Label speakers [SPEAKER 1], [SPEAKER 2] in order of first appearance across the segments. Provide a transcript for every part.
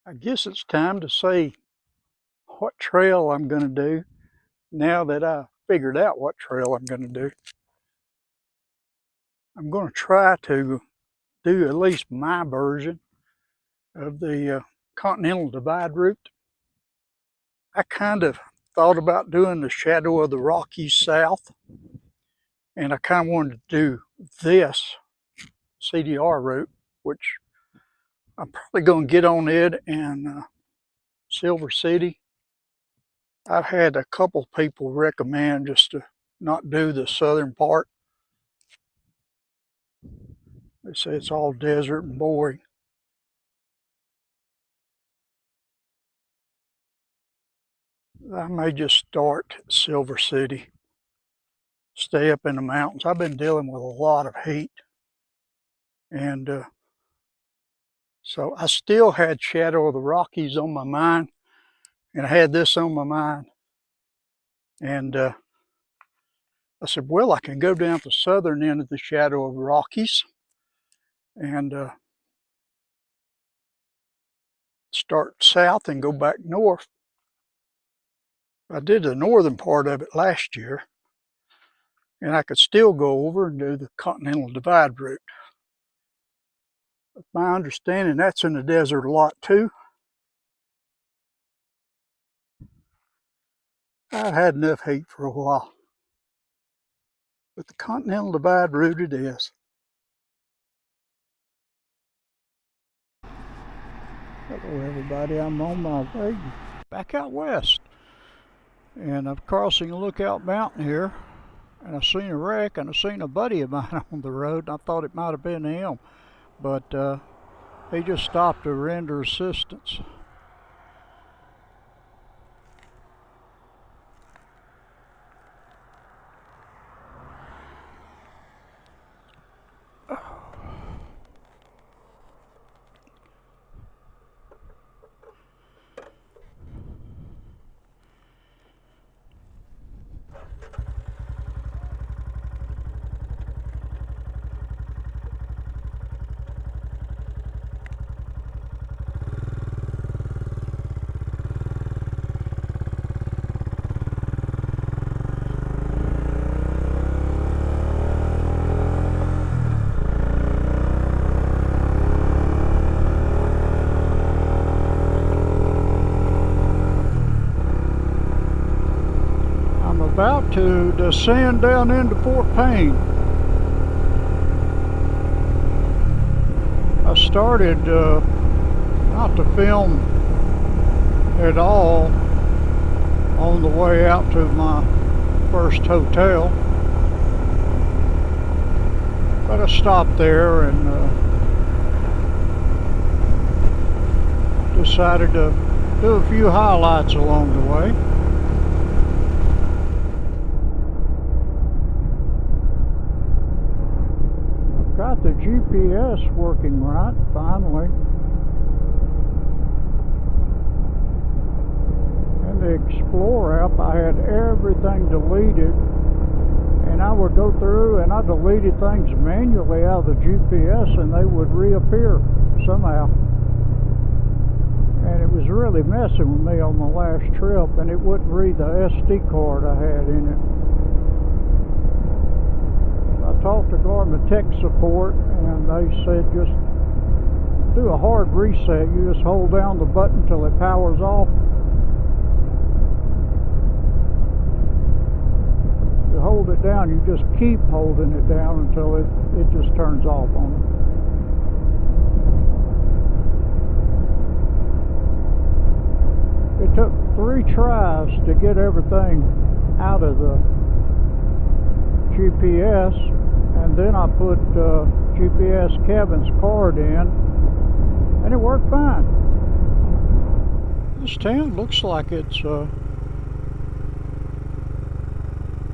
[SPEAKER 1] I guess it's time to say what trail I'm going to do now that I figured out what trail I'm going to do. I'm going to try to do at least my version of the Continental Divide route. I kind of thought about doing the Shadow of the Rockies south, and I kind of wanted to do this CDR route, which I'm probably going to get on it in Silver City. I've had a couple people recommend just to not do the southern part. They say it's all desert and boring. I may just start at Silver City, stay up in the mountains. I've been dealing with a lot of heat, and so I still had Shadow of the Rockies on my mind, and I had this on my mind. And I said, well, I can go down to the southern end of the Shadow of the Rockies and start south and go back north. I did the northern part of it last year, and I could still go over and do the Continental Divide route. With my understanding, that's in the desert a lot too. I've had enough heat for a while, but the Continental Divide route it is. Hello everybody, I'm on my way back out west, and I'm crossing a Lookout Mountain here, and I seen a wreck, and I seen a buddy of mine on the road, and I thought it might have been him, but he just stopped to render assistance. About to descend down into Fort Payne. I started not to film at all on the way out to my first hotel, but I stopped there and decided to do a few highlights along the way. Got the GPS working right, finally. In the Explorer app, I had everything deleted, and I would go through and I deleted things manually out of the GPS and they would reappear somehow. And it was really messing with me on my last trip, and it wouldn't read the SD card I had in it. Talked to Garmin tech support, and they said just do a hard reset. You just hold down the button till it powers off. You hold it down, you just keep holding it down until it just turns off on it. It took 3 tries to get everything out of the GPS, and then I put GPS Kevin's card in, and it worked fine. This town looks like it's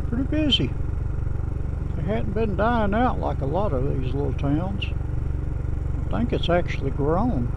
[SPEAKER 1] pretty busy. It hadn't been dying out like a lot of these little towns. I think it's actually grown.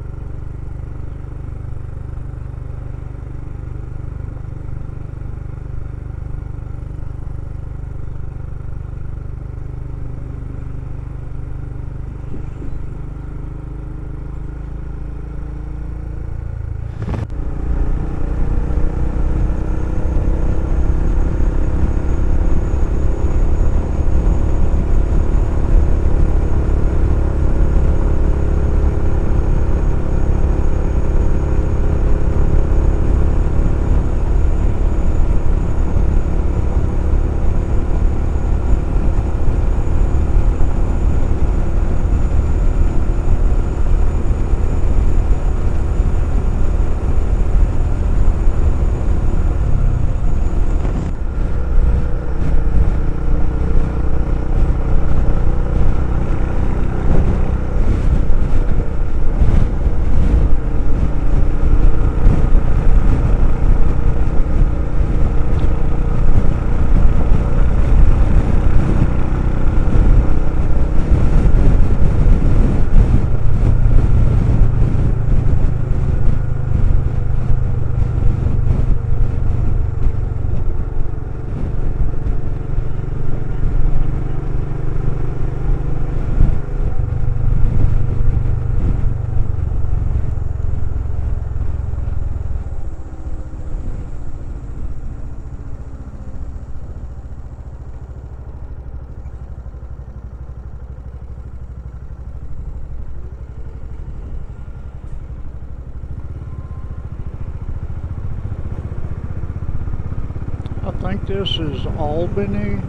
[SPEAKER 1] think this is Albany,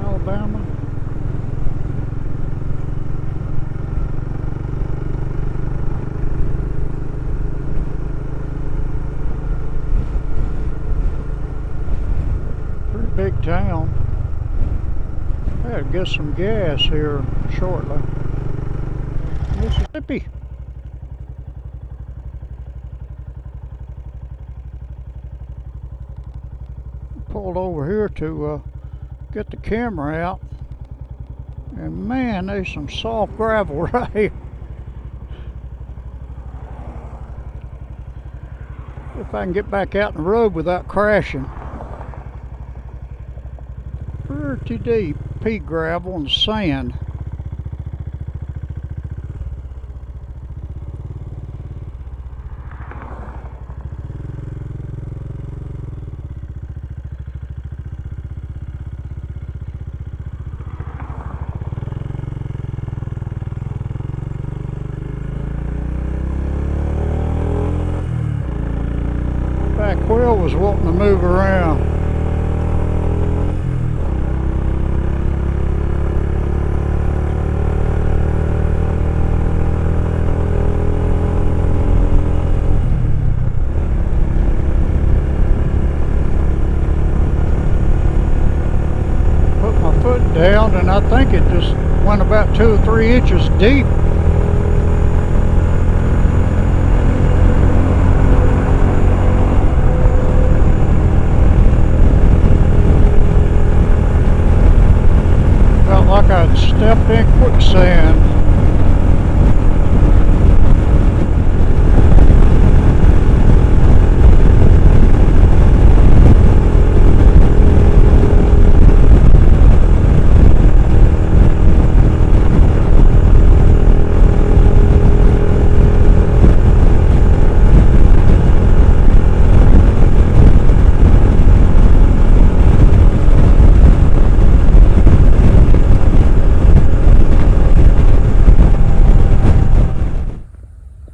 [SPEAKER 1] Alabama. Pretty big town. I gotta get some gas here shortly. Mississippi. Pulled over here to get the camera out, and man, there's some soft gravel right here. If I can get back out in the road without crashing. Pretty deep pea gravel and sand. Back wheel was wanting to move around. Put my foot down, and I think it just went about 2 or 3 inches deep. Like I'd stepped in quicksand.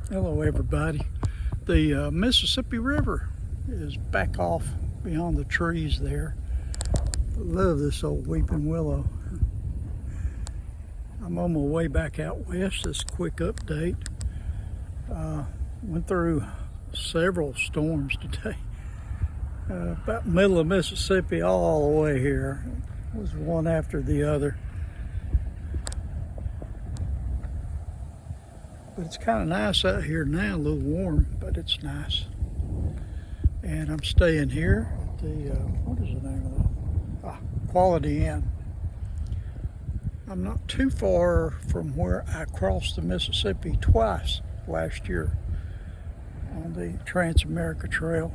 [SPEAKER 1] Hello everybody. The Mississippi River is back off beyond the trees there. I love this old weeping willow. I'm on my way back out west. This quick update. Went through several storms today. About middle of Mississippi all the way here. It was one after the other. But it's kind of nice out here now, a little warm, but it's nice. And I'm staying here at the, what is the name of it? Quality Inn. I'm not too far from where I crossed the Mississippi twice last year on the Trans-America Trail.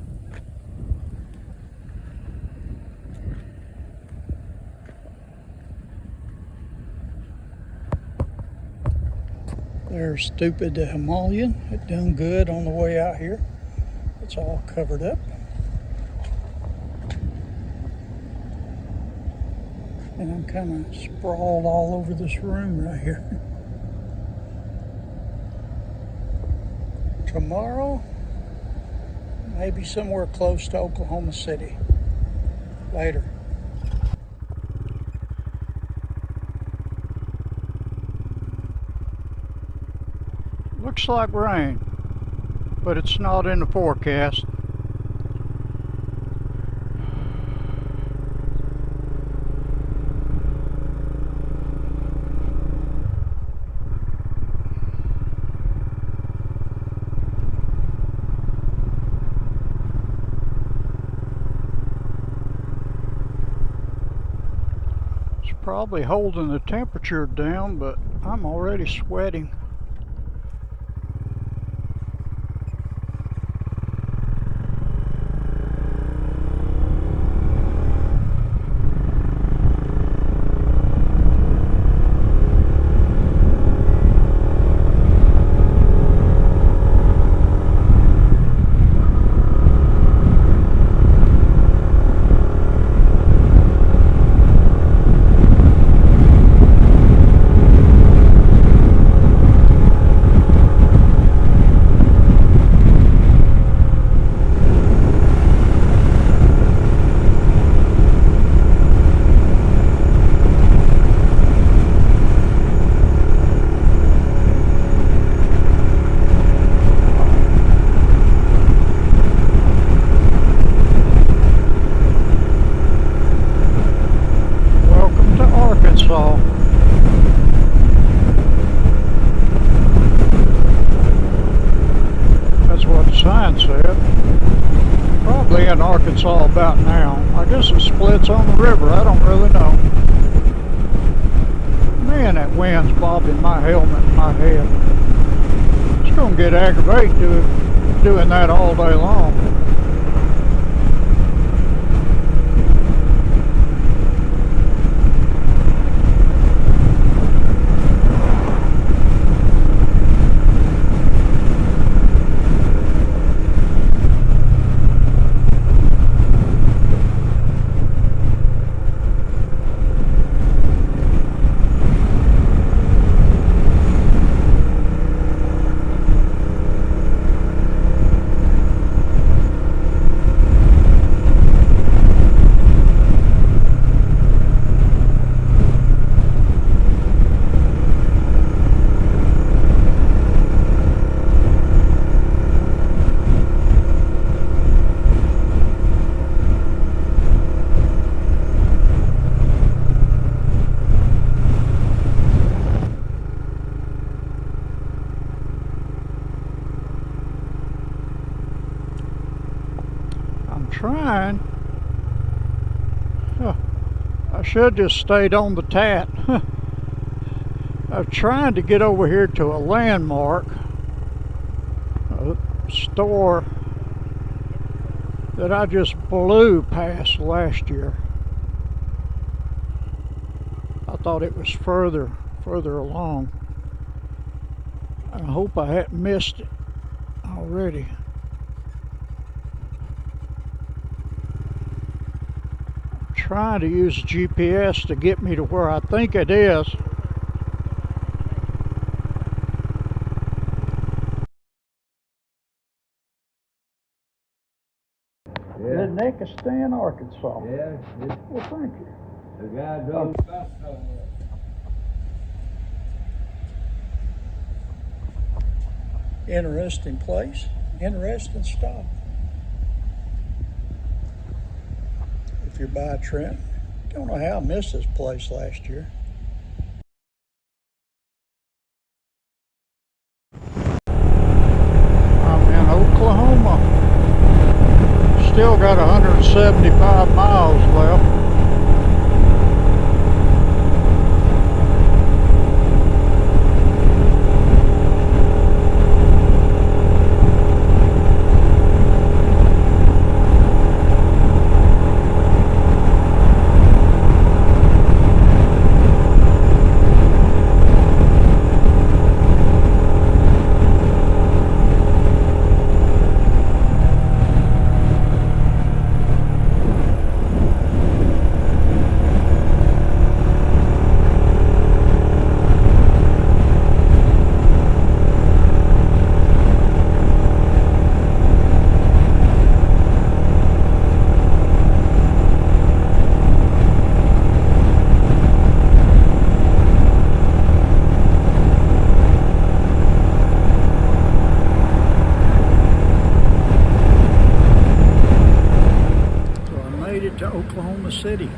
[SPEAKER 1] There's stupid Himalayan. It done good on the way out here. It's all covered up. And I'm kind of sprawled all over this room right here. Tomorrow, maybe somewhere close to Oklahoma City. Later. Looks like rain, but it's not in the forecast. It's probably holding the temperature down, but I'm already sweating. I don't really know. Man, that wind's bobbing my helmet and my head. It's gonna get aggravating doing that all day long. Trying. I should just stayed on the tat. I'm trying to get over here to a landmark, a store that I just blew past last year. I thought it was further along. I hope I hadn't missed it already. Trying to use GPS to get me to where I think it is.
[SPEAKER 2] Yeah.
[SPEAKER 1] Necastan, Arkansas.
[SPEAKER 2] Yeah.
[SPEAKER 1] Well, thank you.
[SPEAKER 2] The guy drove fast somewhere.
[SPEAKER 1] Interesting place. Interesting stuff. If you're by Trent, don't know how I missed this place last year. I'm in Oklahoma. Still got 175 miles left. To Oklahoma City.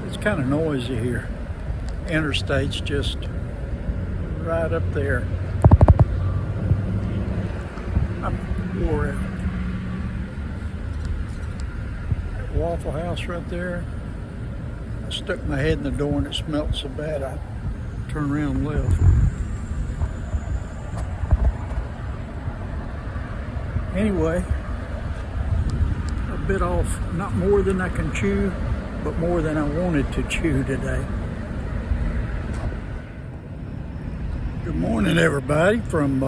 [SPEAKER 1] It's kind of noisy here. Interstate's just right up there. I'm wore out. That Waffle House right there. I stuck my head in the door and it smelled so bad I turned around and left. Anyway, bit off, not more than I can chew, but more than I wanted to chew today. Good morning, everybody, from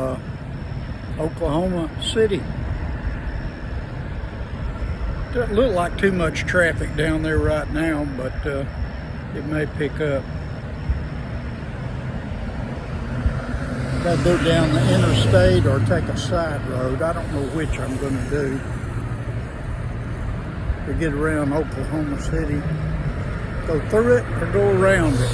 [SPEAKER 1] Oklahoma City. Doesn't look like too much traffic down there right now, but it may pick up. Got to go down the interstate or take a side road. I don't know which I'm going to do to get around Oklahoma City. Go through it or go around it.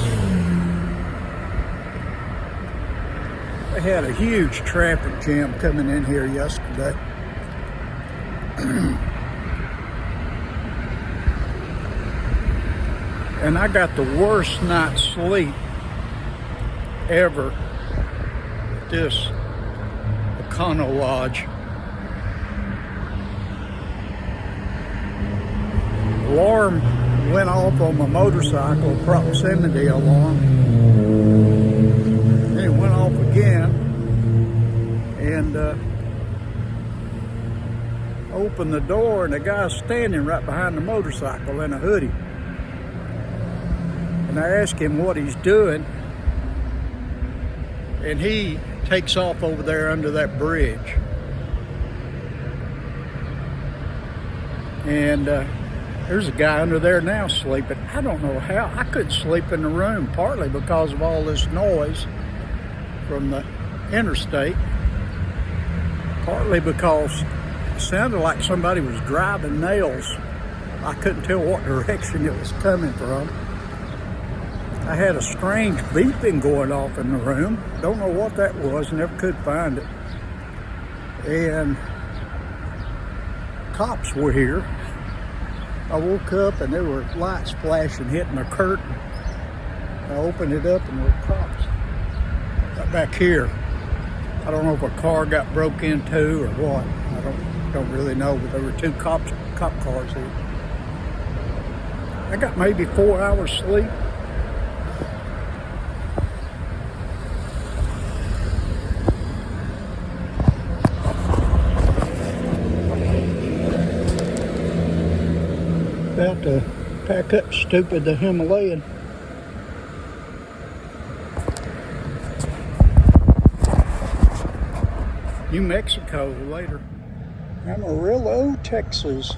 [SPEAKER 1] They had a huge traffic jam coming in here yesterday. And I got the worst night's sleep ever at this Econo Lodge. Alarm went off on my motorcycle, proximity alarm. Then it went off again, and opened the door, and the guy's standing right behind the motorcycle in a hoodie. And I asked him what he's doing, and he takes off over there under that bridge. And there's a guy under there now sleeping. I don't know how. I couldn't sleep in the room, partly because of all this noise from the interstate, partly because it sounded like somebody was driving nails. I couldn't tell what direction it was coming from. I had a strange beeping going off in the room. Don't know what that was, never could find it. And cops were here. I woke up and there were lights flashing, hitting the curtain. I opened it up and there were cops. Got back here. I don't know if a car got broke into or what. I don't really know, but there were two cop cars here. I got maybe 4 hours sleep. About to pack up stupid the Himalayan. New Mexico later. Amarillo, Texas.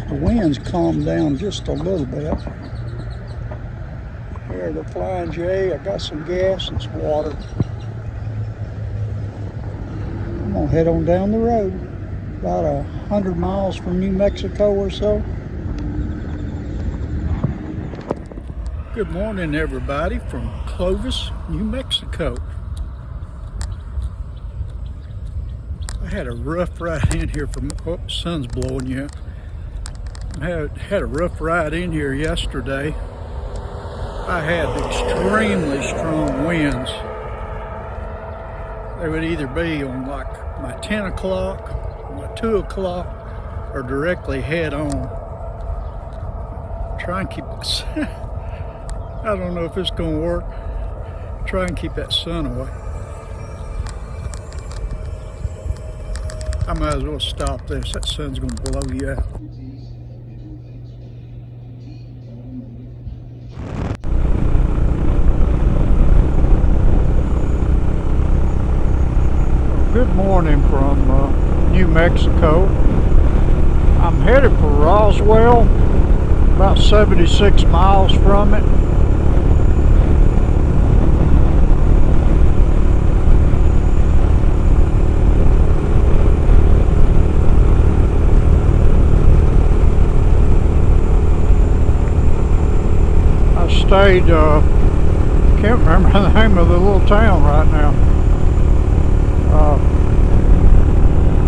[SPEAKER 1] The wind's calmed down just a little bit. Here, the Flying J. I got some gas and some water. I'm gonna head on down the road. About 100 miles from New Mexico or so. Good morning, everybody, from Clovis, New Mexico. I had a rough ride in here from, oh, the sun's blowing you. I had a rough ride in here yesterday. I had extremely strong winds. They would either be on like my 10 o'clock, my 2 o'clock, or directly head on. Try and keep it. I don't know if it's going to work. Try and keep that sun away. I might as well stop this. That sun's going to blow you out. Good morning from New Mexico. I'm headed for Roswell, about 76 miles from it. I stayed, can't remember the name of the little town right now.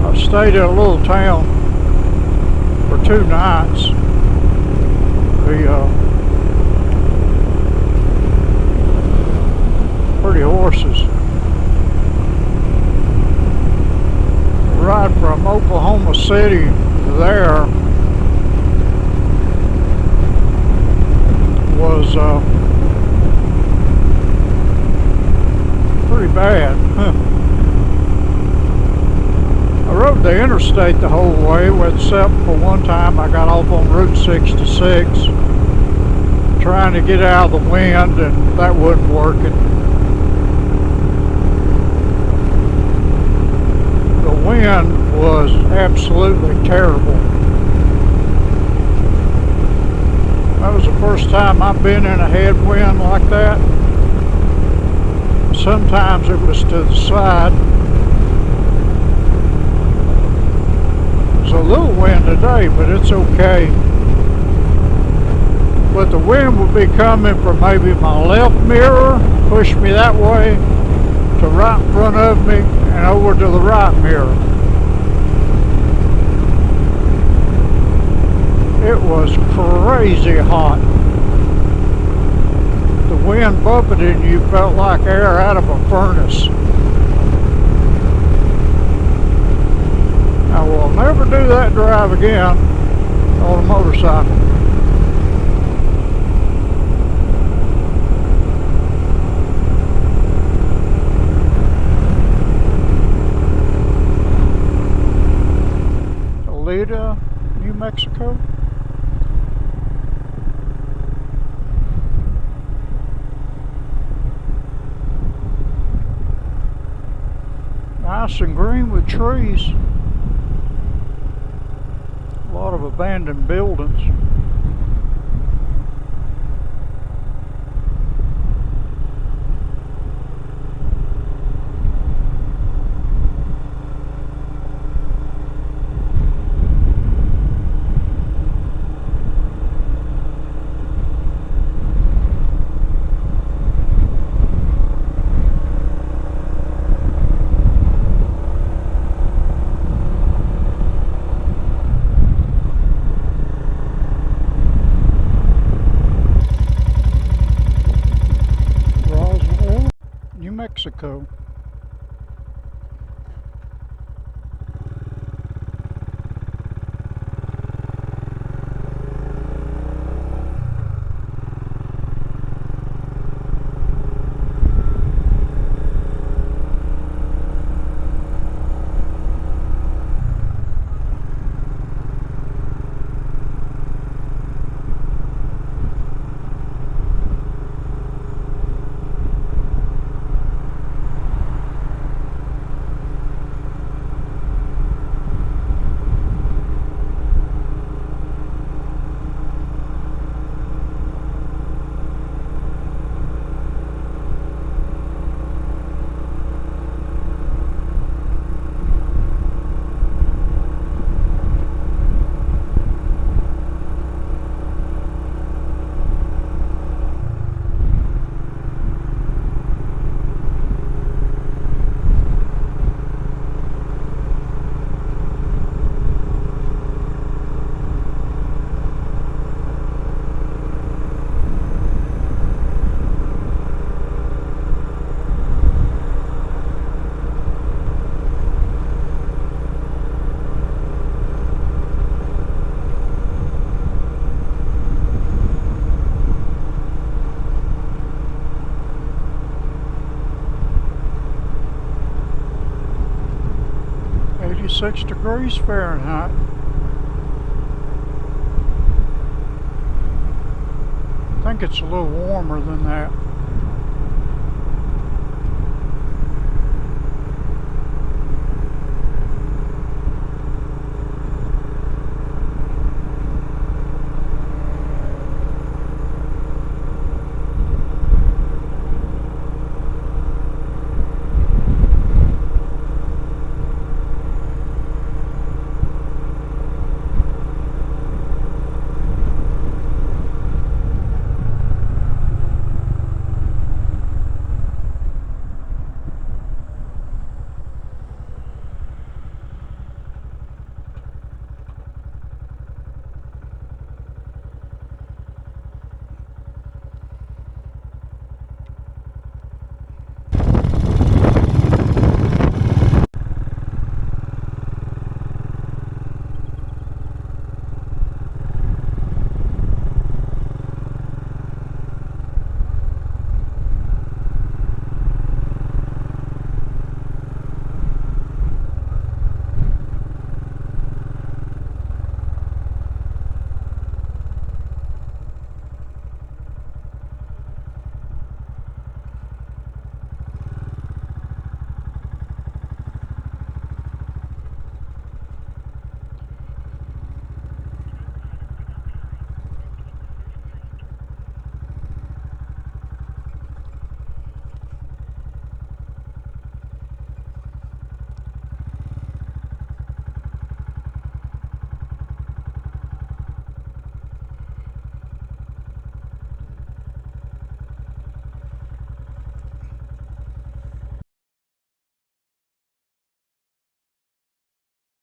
[SPEAKER 1] I stayed at a little town for 2 nights. Pretty horses. The ride from Oklahoma City to there was pretty bad. I rode the interstate the whole way, except for one time I got off on Route 66 trying to get out of the wind, and that wasn't working. The wind was absolutely terrible. That was the first time I've been in a headwind like that. Sometimes it was to the side. A little wind today, but it's okay. But the wind would be coming from maybe my left mirror, push me that way, to right in front of me, and over to the right mirror. It was crazy hot. The wind buffeted you, felt like air out of a furnace. Now, well, never do that drive again on a motorcycle. Toledo, New Mexico. Nice and green with trees. A lot of abandoned buildings. New Mexico. .6 degrees Fahrenheit. I think it's a little warmer than that.